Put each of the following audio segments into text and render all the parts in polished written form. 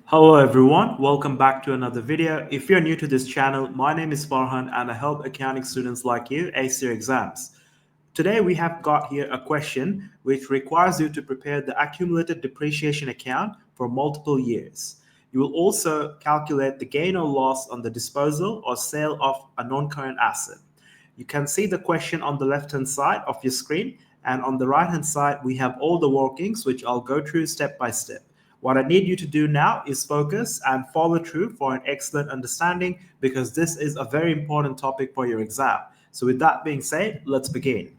Hello everyone, welcome back to another video. If you're new to this channel, my name is Farhan and I help accounting students like you ace your exams. Today we have got here a question which requires you to prepare the accumulated depreciation account for multiple years. You will also calculate the gain or loss on the disposal or sale of a non-current asset. You can see the question on the left hand side of your screen, and on the right hand side we have all the workings which I'll go through step by step. What I need you to do now is focus and follow through for an excellent understanding, because this is a very important topic for your exam. So with that being said, let's begin.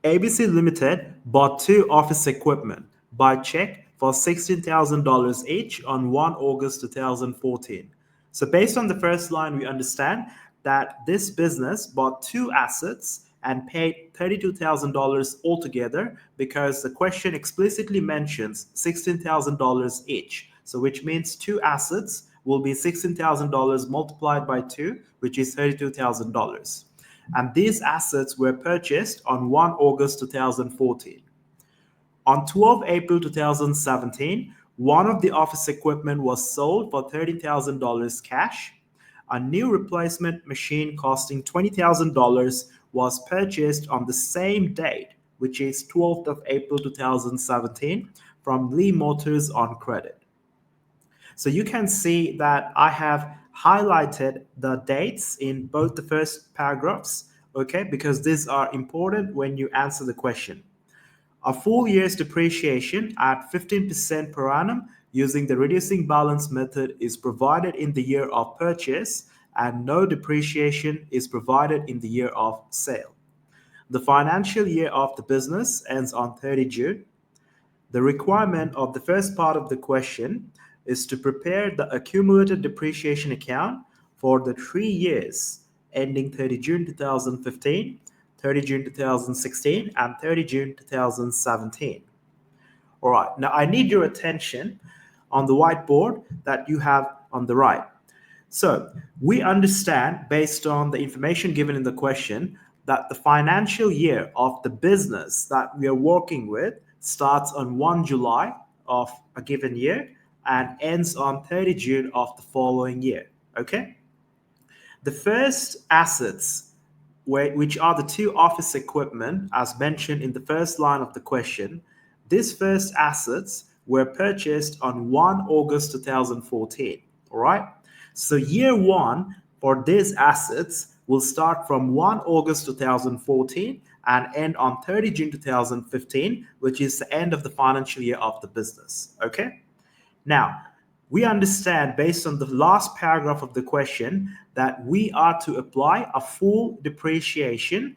ABC Limited bought two office equipment by check for $16,000 each on 1 August 2014. So based on the first line, we understand that this business bought two assets and paid $32,000 altogether, because the question explicitly mentions $16,000 each. So which means two assets will be $16,000 multiplied by 2, which is $32,000. And these assets were purchased on 1 August 2014. On 12 April 2017, one of the office equipment was sold for $30,000 cash. A new replacement machine costing $20,000 was purchased on the same date, which is 12th of April 2017, from Lee Motors on credit. So you can see that I have highlighted the dates in both the first paragraphs, okay, because these are important when you answer the question. A full year's depreciation at 15% per annum using the reducing balance method is provided in the year of purchase, and no depreciation is provided in the year of sale. The financial year of the business ends on 30 June. The requirement of the first part of the question is to prepare the accumulated depreciation account for the 3 years ending 30 June 2015, 30 June 2016, and 30 June 2017. All right, now I need your attention on the whiteboard that you have on the right. So we understand, based on the information given in the question, that the financial year of the business that we are working with starts on 1 July of a given year and ends on 30 June of the following year. Okay? The first assets, which are the two office equipment, as mentioned in the first line of the question, these first assets were purchased on 1 August 2014. All right? So year one for these assets will start from 1 August 2014 and end on 30 June 2015, which is the end of the financial year of the business. Okay? Now, we understand, based on the last paragraph of the question, that we are to apply a full depreciation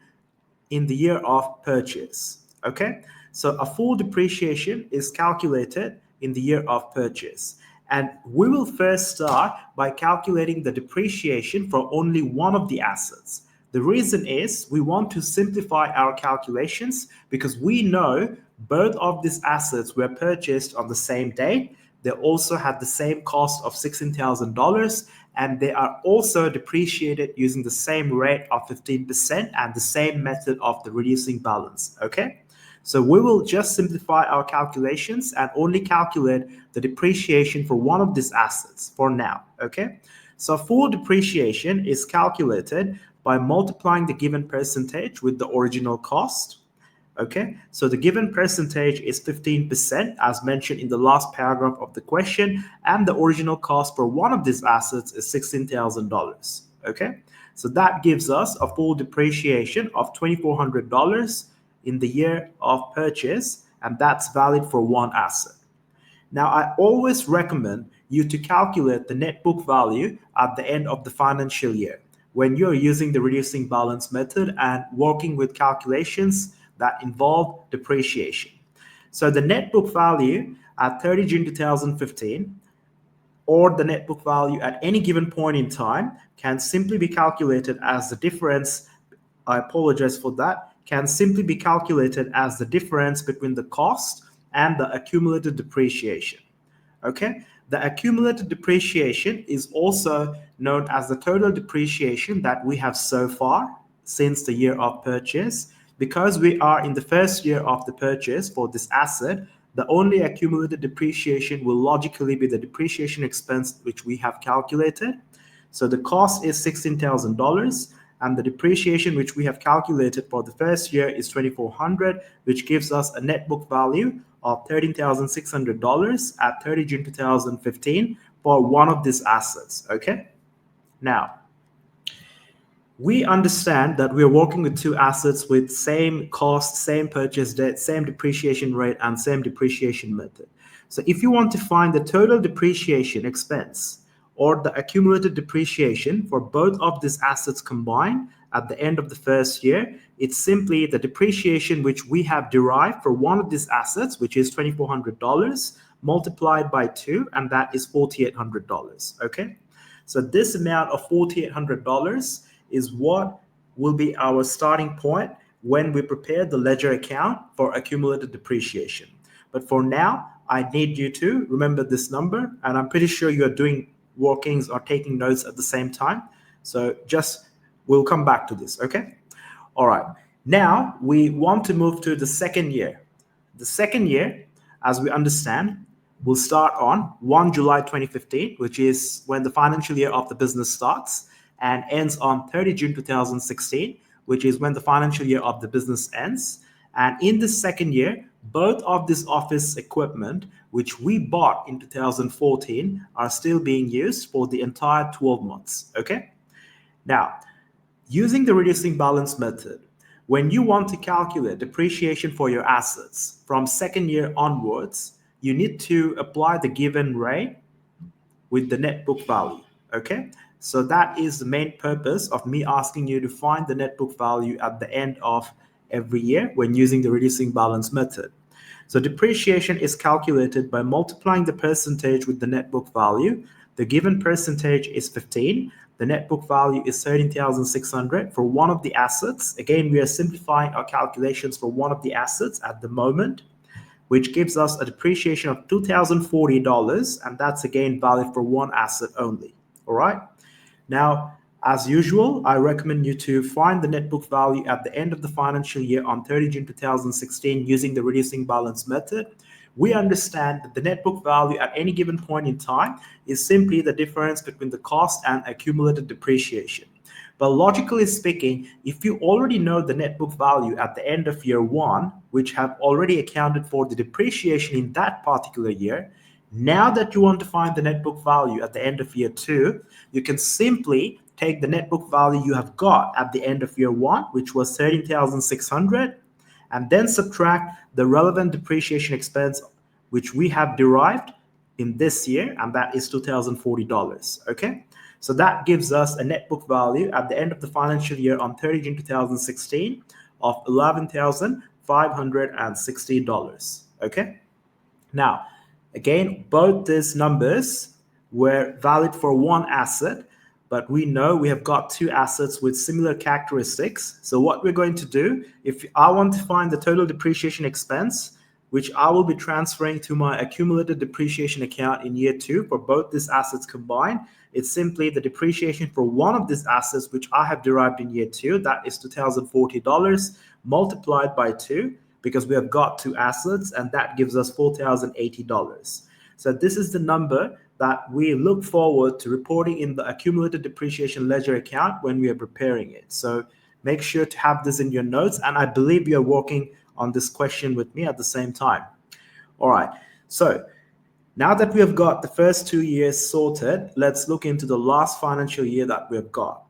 in the year of purchase. Okay? So a full depreciation is calculated in the year of purchase. And we will first start by calculating the depreciation for only one of the assets. The reason is we want to simplify our calculations, because we know both of these assets were purchased on the same date. They also had the same cost of $16,000, and they are also depreciated using the same rate of 15% and the same method of the reducing balance. Okay? So we will just simplify our calculations and only calculate the depreciation for one of these assets for now. Okay? So full depreciation is calculated by multiplying the given percentage with the original cost. Okay, so the given percentage is 15%, as mentioned in the last paragraph of the question, and the original cost for one of these assets is $16,000. Okay, so that gives us a full depreciation of $2,400 in the year of purchase, and that's valid for one asset. Now, I always recommend you to calculate the net book value at the end of the financial year when you're using the reducing balance method and working with calculations that involve depreciation. So the net book value at 30 June 2015, or the net book value at any given point in time, can simply be calculated as the difference, I apologize for that, can simply be calculated as the difference between the cost and the accumulated depreciation. Okay? The accumulated depreciation is also known as the total depreciation that we have so far since the year of purchase. Because we are in the first year of the purchase for this asset, the only accumulated depreciation will logically be the depreciation expense which we have calculated. So the cost is $16,000 and the depreciation which we have calculated for the first year is $2,400, which gives us a net book value of $13,600 at 30 June 2015 for one of these assets. Okay. Now, we understand that we are working with two assets with same cost, same purchase date, same depreciation rate, and same depreciation method. So if you want to find the total depreciation expense or the accumulated depreciation for both of these assets combined at the end of the first year, it's simply the depreciation which we have derived for one of these assets, which is $2,400, multiplied by 2, and that is $4,800. Okay, so this amount of $4,800 is what will be our starting point when we prepare the ledger account for accumulated depreciation. But for now, I need you to remember this number, and I'm pretty sure you're doing workings or taking notes at the same time. So we'll come back to this, okay? All right, now we want to move to the second year. The second year, as we understand, will start on 1 July 2015, which is when the financial year of the business starts, and ends on 30 June 2016, which is when the financial year of the business ends. And in the second year, both of this office equipment, which we bought in 2014, are still being used for the entire 12 months, okay? Now, using the reducing balance method, when you want to calculate depreciation for your assets from second year onwards, you need to apply the given rate with the net book value, okay? So that is the main purpose of me asking you to find the net book value at the end of every year when using the reducing balance method. So depreciation is calculated by multiplying the percentage with the net book value. The given percentage is 15. The net book value is 13,600 for one of the assets. Again, we are simplifying our calculations for one of the assets at the moment, which gives us a depreciation of $2,040, and that's again valid for one asset only. All right. Now, as usual, I recommend you to find the net book value at the end of the financial year on 30 June 2016 using the reducing balance method. We understand that the net book value at any given point in time is simply the difference between the cost and accumulated depreciation. But logically speaking, if you already know the net book value at the end of year one, which have already accounted for the depreciation in that particular year, now that you want to find the net book value at the end of year two, you can simply take the net book value you have got at the end of year one, which was 13,600, and then subtract the relevant depreciation expense, which we have derived in this year, and that is $2,040, okay? So that gives us a net book value at the end of the financial year on 30 June 2016 of $11,560, okay? Now, again, both these numbers were valid for one asset, but we know we have got two assets with similar characteristics. So what we're going to do, if I want to find the total depreciation expense, which I will be transferring to my accumulated depreciation account in year two for both these assets combined, it's simply the depreciation for one of these assets, which I have derived in year two, that is $2,040 multiplied by 2, because we have got two assets, and that gives us $4,080. So this is the number that we look forward to reporting in the accumulated depreciation ledger account when we are preparing it. So make sure to have this in your notes, and I believe you're working on this question with me at the same time. All right, so now that we have got the first 2 years sorted, let's look into the last financial year that we've got.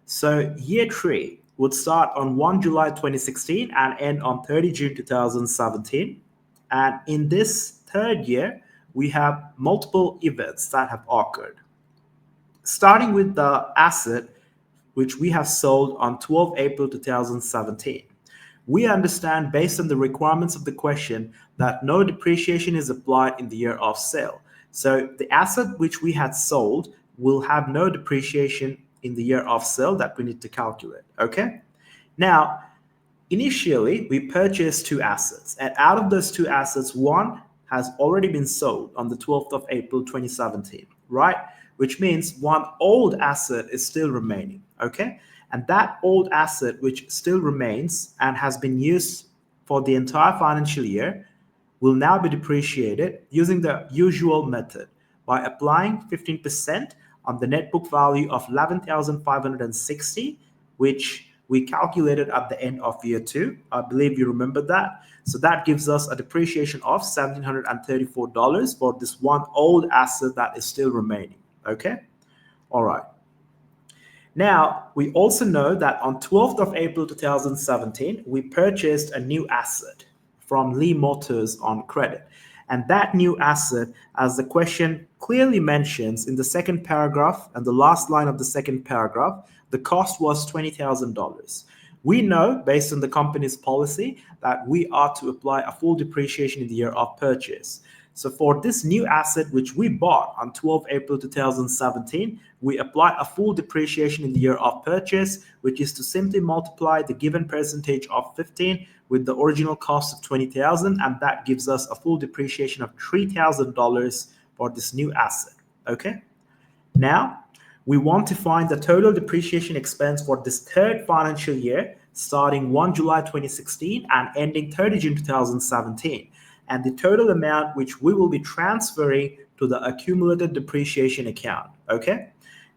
So year 3 would start on 1 July 2016 and end on 30 June 2017. And in this third year, we have multiple events that have occurred. Starting with the asset which we have sold on 12 April 2017. We understand, based on the requirements of the question, that no depreciation is applied in the year of sale. So the asset which we had sold will have no depreciation in the year of sale that we need to calculate, okay? Now, initially, we purchased two assets, and out of those two assets, one has already been sold on the 12th of April 2017, right? Which means one old asset is still remaining, okay? And that old asset which still remains and has been used for the entire financial year will now be depreciated using the usual method by applying 15% on the net book value of 11,560, which we calculated at the end of year 2. I believe you remember that. So that gives us a depreciation of $1,734 for this one old asset that is still remaining. Okay? All right. Now, we also know that on 12th of April 2017, we purchased a new asset from Lee Motors on credit. And that new asset, as the question clearly mentions in the second paragraph and the last line of the second paragraph, the cost was $20,000. We know, based on the company's policy, that we are to apply a full depreciation in the year of purchase. So for this new asset, which we bought on 12 April 2017, we apply a full depreciation in the year of purchase, which is to simply multiply the given percentage of 15 with the original cost of 20,000, and that gives us a full depreciation of $3,000 for this new asset. Okay? Now, we want to find the total depreciation expense for this third financial year, starting 1 July 2016 and ending 30 June 2017. And the total amount which we will be transferring to the accumulated depreciation account. Okay?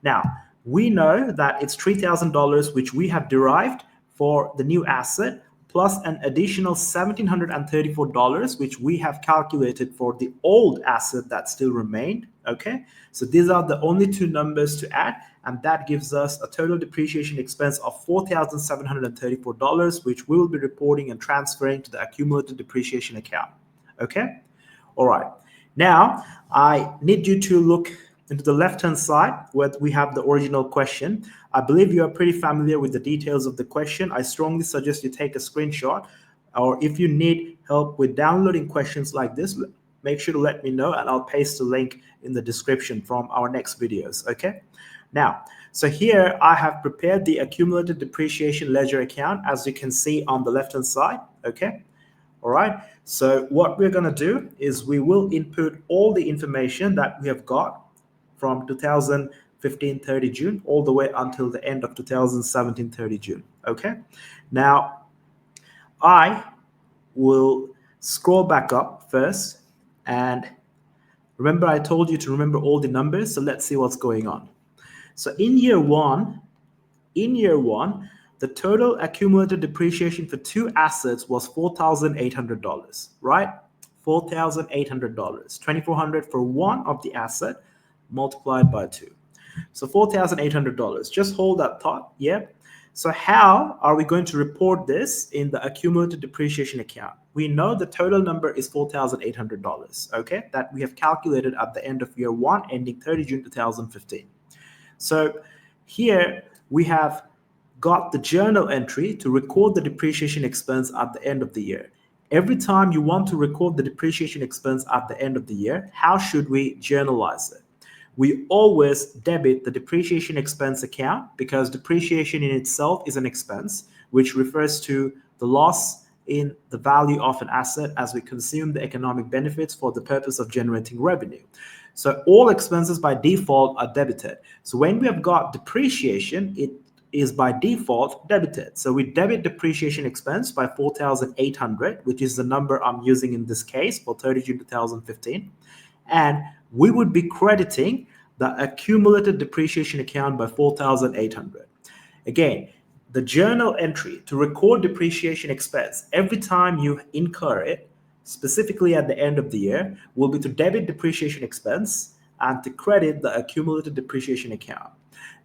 Now, we know that it's $3,000 which we have derived for the new asset, plus an additional $1,734 which we have calculated for the old asset that still remained. Okay? So these are the only two numbers to add, and that gives us a total depreciation expense of $4,734, which we will be reporting and transferring to the accumulated depreciation account. Okay? All right. Now, I need you to look into the left-hand side where we have the original question. I believe you are pretty familiar with the details of the question. I strongly suggest you take a screenshot, or if you need help with downloading questions like this, make sure to let me know and I'll paste the link in the description from our next videos. Okay? Now, so here I have prepared the accumulated depreciation ledger account, as you can see on the left-hand side. Okay? All right. So what we're going to do is we will input all the information that we have got from 2015 30 June all the way until the end of 2017 30 June. Okay. Now, I will scroll back up first, and remember I told you to remember all the numbers. So let's see what's going on. So in year one, the total accumulated depreciation for two assets was $4,800, right? $4,800, $2,400 for one of the asset multiplied by 2. So $4,800. Just hold that thought, yeah? So how are we going to report this in the accumulated depreciation account? We know the total number is $4,800, okay? That we have calculated at the end of year 1, ending 30 June 2015. So here we have got the journal entry to record the depreciation expense at the end of the year. Every time you want to record the depreciation expense at the end of the year, how should we journalize it? We always debit the depreciation expense account, because depreciation in itself is an expense, which refers to the loss in the value of an asset as we consume the economic benefits for the purpose of generating revenue. So all expenses by default are debited. So when we have got depreciation, it is by default debited. So we debit depreciation expense by $4,800, which is the number I'm using in this case for 30 June 2015. And we would be crediting the accumulated depreciation account by $4,800. Again, the journal entry to record depreciation expense every time you incur it, specifically at the end of the year, will be to debit depreciation expense and to credit the accumulated depreciation account.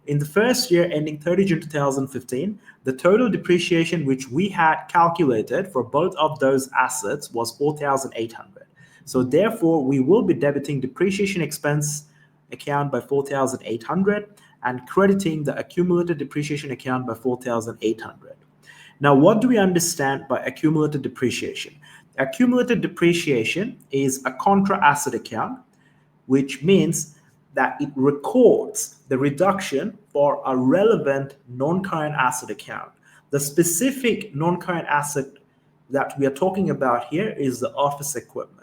In the first year ending 30 June 2015, the total depreciation which we had calculated for both of those assets was $4,800. So therefore, we will be debiting depreciation expense account by $4,800 and crediting the accumulated depreciation account by $4,800. Now, what do we understand by accumulated depreciation? Accumulated depreciation is a contra asset account, which means that it records the reduction for a relevant non-current asset account. The specific non-current asset that we are talking about here is the office equipment.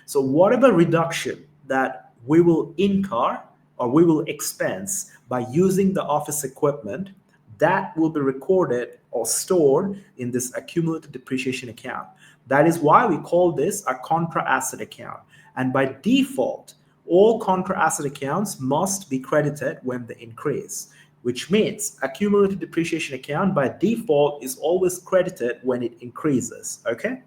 So whatever reduction that we will incur or we will expense by using the office equipment, that will be recorded or stored in this accumulated depreciation account. That is why we call this a contra asset account. And by default, all contra asset accounts must be credited when they increase, which means a cumulative depreciation account by default is always credited when it increases, okay?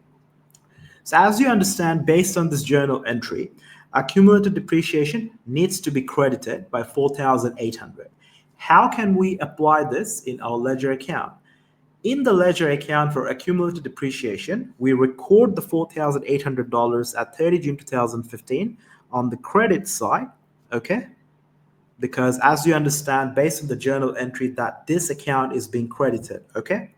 So as you understand, based on this journal entry, accumulated depreciation needs to be credited by 4,800. How can we apply this in our ledger account? In the ledger account for accumulated depreciation, we record the $4,800 at 30 June 2015 on the credit side, okay? Because as you understand, based on the journal entry, that this account is being credited, okay?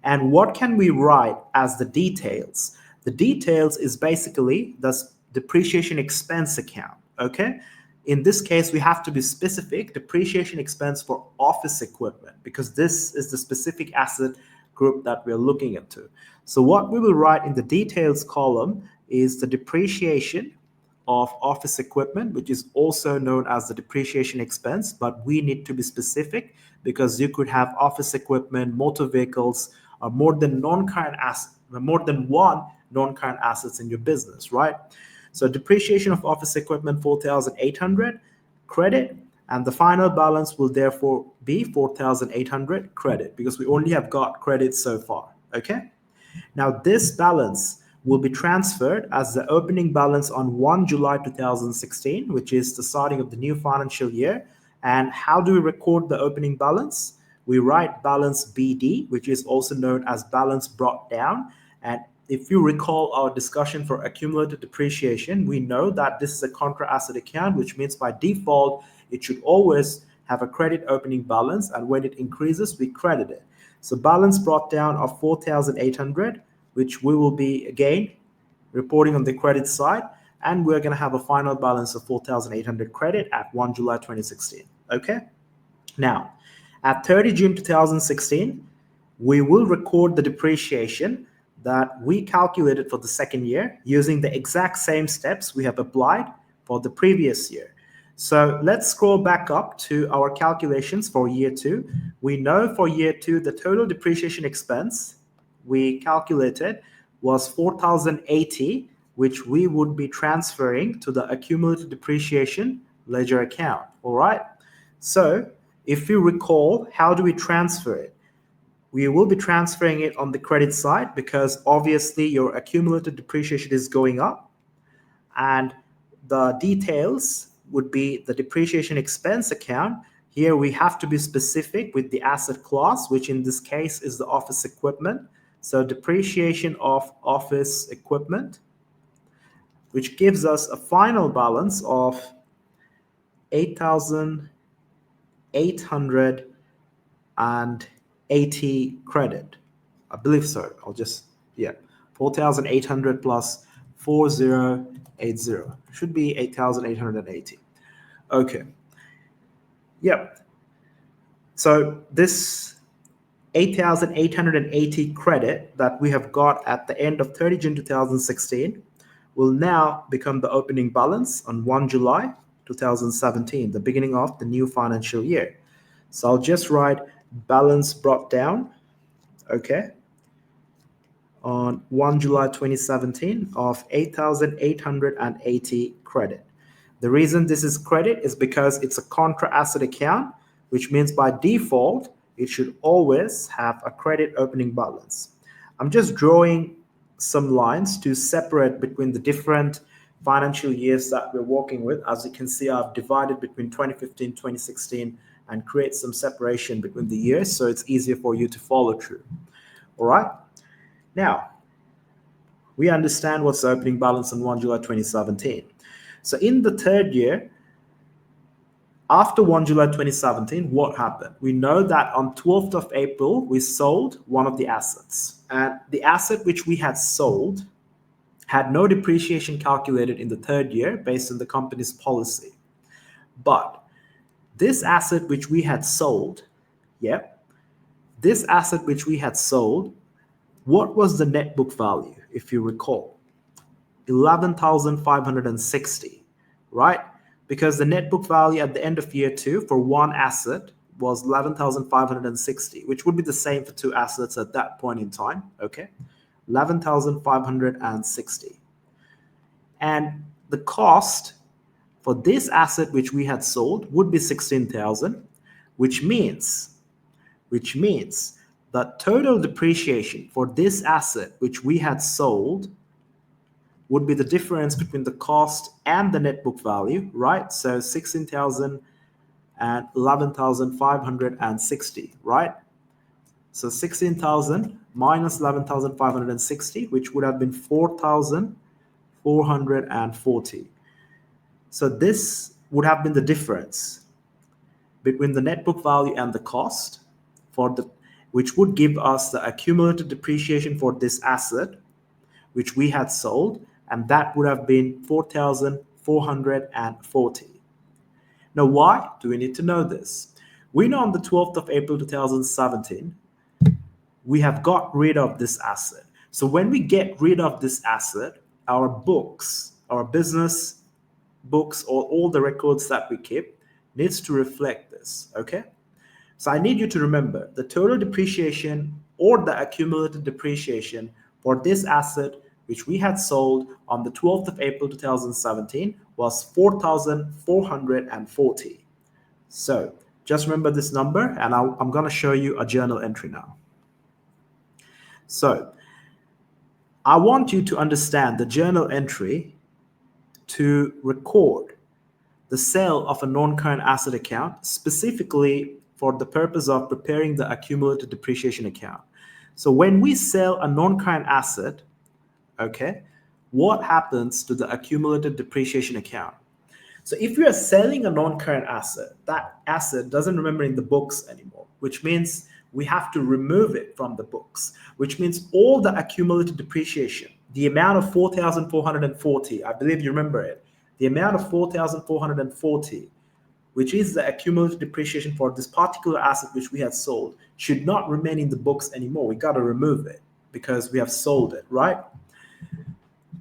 And what can we write as the details? The details is basically the depreciation expense account, okay? In this case, we have to be specific, depreciation expense for office equipment, because this is the specific asset group that we're looking into. So what we will write in the details column is the depreciation of office equipment, which is also known as the depreciation expense, but we need to be specific because you could have office equipment, motor vehicles, or more than one non-current assets in your business, right? So depreciation of office equipment 4,800 credit, and the final balance will therefore be 4,800 credit because we only have got credit so far, okay? Now this balance will be transferred as the opening balance on 1 July 2016, which is the starting of the new financial year. And how do we record the opening balance? We write balance BD, which is also known as balance brought down. And if you recall our discussion for accumulated depreciation, we know that this is a contra asset account, which means by default, it should always have a credit opening balance. And when it increases, we credit it. So balance brought down of 4,800, which we will be, again, reporting on the credit side. And we're going to have a final balance of 4,800 credit at 1 July 2016. Okay? Now, at 30 June 2016, we will record the depreciation that we calculated for the second year using the exact same steps we have applied for the previous year. So let's scroll back up to our calculations for year 2. We know for year 2, the total depreciation expense we calculated was 4,080, which we would be transferring to the accumulated depreciation ledger account, all right? So if you recall, how do we transfer it? We will be transferring it on the credit side because obviously your accumulated depreciation is going up, and the details would be the depreciation expense account. Here we have to be specific with the asset class, which in this case is the office equipment. So depreciation of office equipment, which gives us a final balance of 8,880 credit. I believe so. 4,800 plus 4080 should be 8,880. Okay. Yep. So this 8,880 credit that we have got at the end of 30 June 2016 will now become the opening balance on 1 July 2017, the beginning of the new financial year. So I'll just write balance brought down, okay, on 1 July 2017 of 8,880 credit. The reason this is credit is because it's a contra asset account, which means by default, it should always have a credit opening balance. I'm just drawing some lines to separate between the different financial years that we're working with. As you can see, I've divided between 2015, 2016, and create some separation between the years so it's easier for you to follow through. All right. Now, we understand what's the opening balance on 1 July 2017. So in the third year, after 1 July 2017, what happened? We know that on 12th of April, we sold one of the assets. And the asset which we had sold had no depreciation calculated in the third year based on the company's policy. But this asset which we had sold, what was the net book value, if you recall? 11,560, right? Because the net book value at the end of year 2 for one asset was 11,560, which would be the same for two assets at that point in time, okay? 11,560. And the cost for this asset which we had sold would be 16,000, which means that total depreciation for this asset which we had sold would be the difference between the cost and the net book value, right? So 16,000 and 11,560, right? So 16,000 minus 11,560, which would have been 4,440. So this would have been the difference between the net book value and the cost which would give us the accumulated depreciation for this asset which we had sold, and that would have been 4,440. Now, why do we need to know this? We know on the 12th of April 2017, we have got rid of this asset. So when we get rid of this asset, our books, our business books, or all the records that we keep needs to reflect this, okay? So I need you to remember the total depreciation or the accumulated depreciation for this asset which we had sold on the 12th of April 2017 was 4,440. So just remember this number, and I'm going to show you a journal entry now. So I want you to understand the journal entry to record the sale of a non-current asset account, specifically for the purpose of preparing the accumulated depreciation account. So when we sell a non-current asset, okay, what happens to the accumulated depreciation account? So if you are selling a non-current asset, that asset doesn't remember in the books anymore, which means we have to remove it from the books, which means all the accumulated depreciation, the amount of 4,440, I believe you remember it, the amount of 4,440, which is the accumulated depreciation for this particular asset which we had sold, should not remain in the books anymore. We got to remove it because we have sold it, right?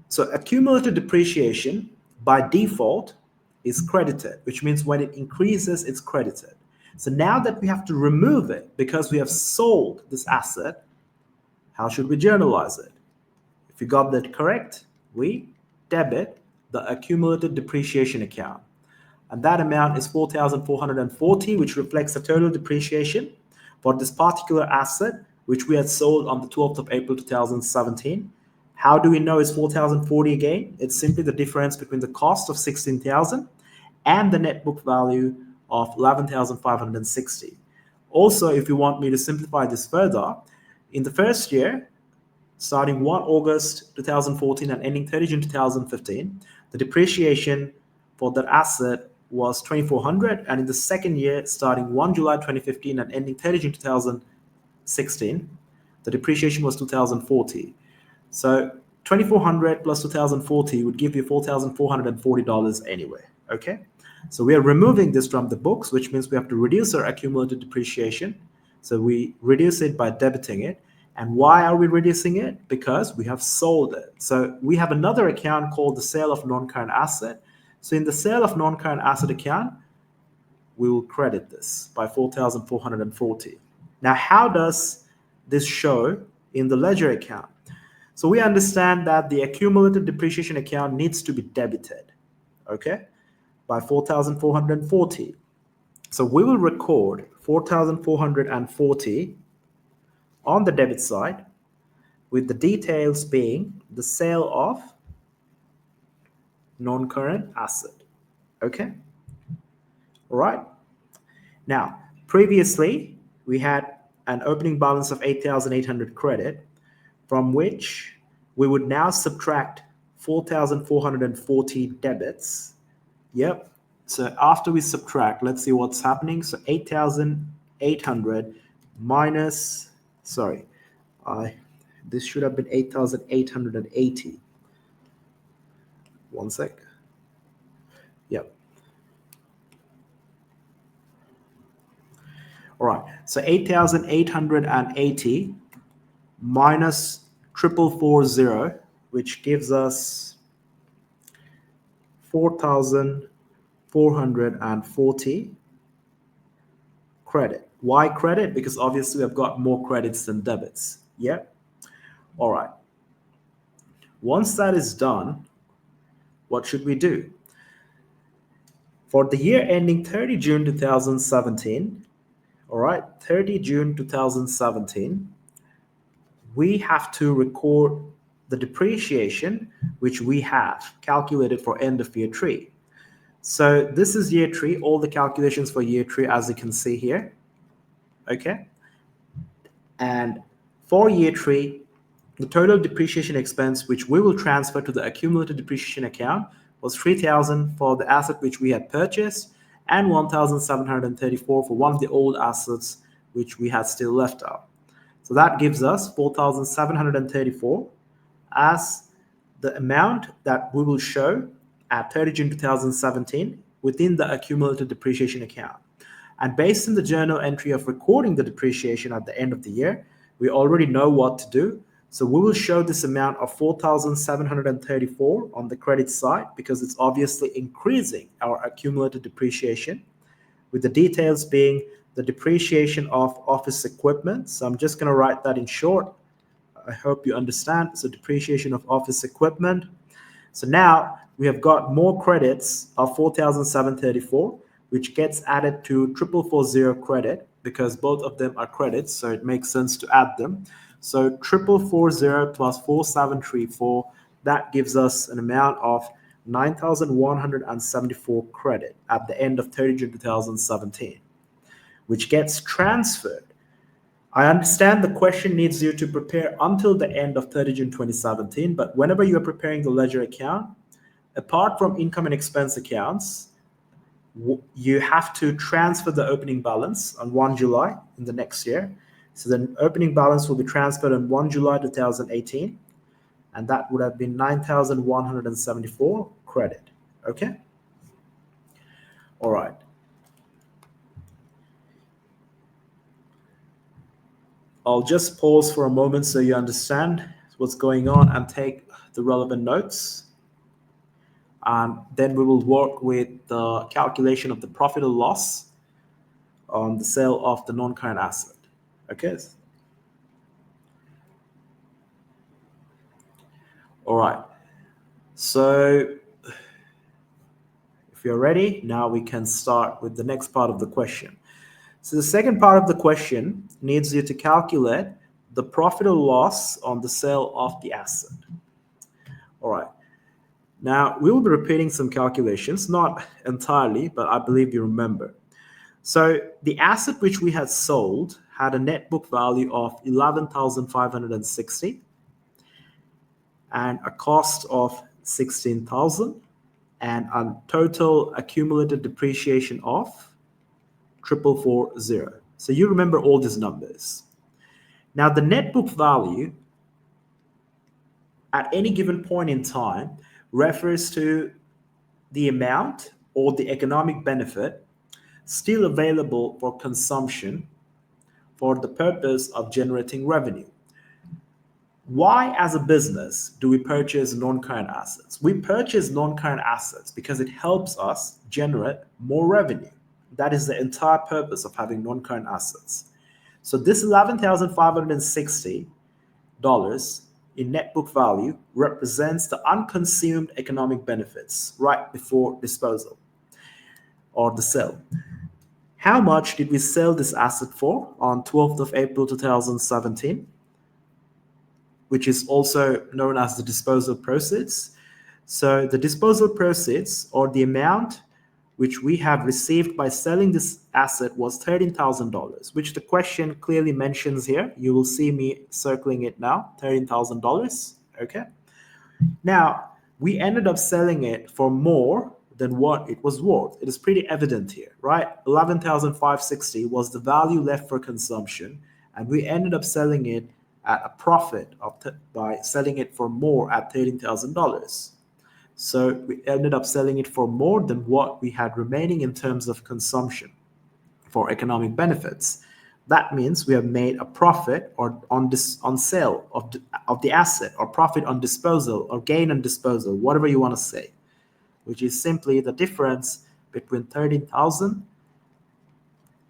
So accumulated depreciation by default is credited, which means when it increases, it's credited. So now that we have to remove it because we have sold this asset, how should we journalize it? If you got that correct, we debit the accumulated depreciation account. And that amount is 4,440, which reflects the total depreciation for this particular asset, which we had sold on the 12th of April 2017. How do we know it's 4,040 again? It's simply the difference between the cost of 16,000 and the net book value of 11,560. Also, if you want me to simplify this further, in the first year, starting 1 August 2014 and ending 30 June 2015, the depreciation for that asset was 2,400, and in the second year, starting 1 July 2015 and ending 30 June 2016, the depreciation was 2,040. So 2,400 plus 2,040 would give you $4,440 anyway, okay? So we are removing this from the books, which means we have to reduce our accumulated depreciation. So we reduce it by debiting it. And why are we reducing it? Because we have sold it. So we have another account called the sale of non-current asset. So in the sale of non-current asset account, we will credit this by 4,440. Now, how does this show in the ledger account? So we understand that the accumulated depreciation account needs to be debited, okay, by 4,440. So we will record 4,440 on the debit side, with the details being the sale of non-current asset, okay? All right. Now, previously, we had an opening balance of 8,800 credit, from which we would now subtract 4,440 debits. Yep. So after we subtract, let's see what's happening. So 8,800 minus, this should have been 8,880. One sec. Yep. All right. So 8,880 minus 4,440, which gives us 4,440 credit. Why credit? Because obviously we have got more credits than debits. Yeah. All right. Once that is done, what should we do? For the year ending 30 June 2017, all right, 30 June 2017, we have to record the depreciation which we have calculated for end of year 3. So this is year 3, all the calculations for year 3 as you can see here. Okay. And for year 3, the total depreciation expense which we will transfer to the accumulated depreciation account was 3,000 for the asset which we had purchased and 1,734 for one of the old assets which we had still left out. So that gives us 4,734 as the amount that we will show at 30 June 2017 within the accumulated depreciation account. And based on the journal entry of recording the depreciation at the end of the year, we already know what to do. So we will show this amount of 4,734 on the credit side because it's obviously increasing our accumulated depreciation, with the details being the depreciation of office equipment. So I'm just going to write that in short. I hope you understand. So depreciation of office equipment. So now we have got more credits of 4,734, which gets added to 4440 credit because both of them are credits, so it makes sense to add them. So 4440 plus 4734, that gives us an amount of 9,174 credit at the end of 30 June 2017, which gets transferred. I understand the question needs you to prepare until the end of 30 June 2017, but whenever you are preparing the ledger account, apart from income and expense accounts, you have to transfer the opening balance on 1 July in the next year. So the opening balance will be transferred on 1 July 2018, and that would have been 9,174 credit. Okay? All right. I'll just pause for a moment so you understand what's going on and take the relevant notes. And then we will work with the calculation of the profit or loss on the sale of the non-current asset. Okay. All right. So if you're ready, now we can start with the next part of the question. So the second part of the question needs you to calculate the profit or loss on the sale of the asset. All right. Now, we will be repeating some calculations, not entirely, but I believe you remember. So the asset which we had sold had a net book value of 11,560 and a cost of 16,000 and a total accumulated depreciation of 4440. So you remember all these numbers. Now the net book value at any given point in time refers to the amount or the economic benefit still available for consumption for the purpose of generating revenue. Why, as a business, do we purchase non-current assets? We purchase non-current assets because it helps us generate more revenue. That is the entire purpose of having non-current assets. So this $11,560 in net book value represents the unconsumed economic benefits right before disposal or the sale. How much did we sell this asset for on 12th of April 2017, which is also known as the disposal proceeds? So the disposal proceeds, or the amount which we have received by selling this asset, was $13,000, which the question clearly mentions here. You will see me circling it now, $13,000. Okay. Now, we ended up selling it for more than what it was worth. It is pretty evident here, right? 11,560 was the value left for consumption, and we ended up selling it at a profit by selling it for more at $13,000. So we ended up selling it for more than what we had remaining in terms of consumption for economic benefits. That means we have made a profit or on sale of the asset, or profit on disposal, or gain on disposal, whatever you want to say, which is simply the difference between 13,000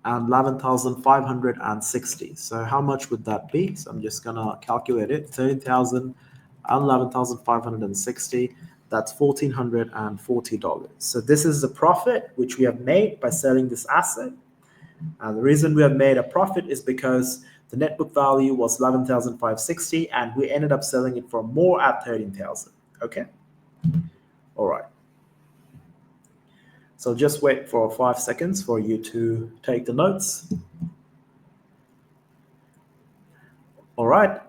and 11,560. So how much would that be? So I'm just gonna calculate it. 13,000 and $11,560. That's $1,440. So this is the profit which we have made by selling this asset. And the reason we have made a profit is because the net book value was $11,560 and we ended up selling it for more at $13,000. Okay. All right. So just wait for 5 seconds for you to take the notes. All right.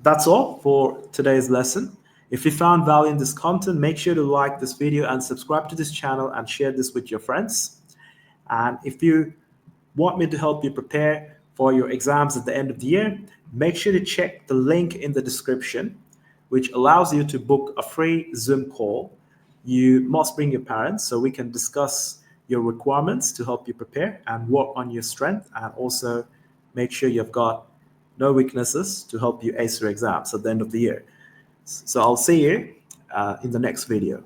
That's all for today's lesson. If you found value in this content, make sure to like this video and subscribe to this channel and share this with your friends. And if you want me to help you prepare for your exams at the end of the year, make sure to check the link in the description, which allows you to book a free Zoom call. You must bring your parents so we can discuss your requirements to help you prepare and work on your strength, and also make sure you've got no weaknesses to help you ace your exams at the end of the year. So I'll see you in the next video.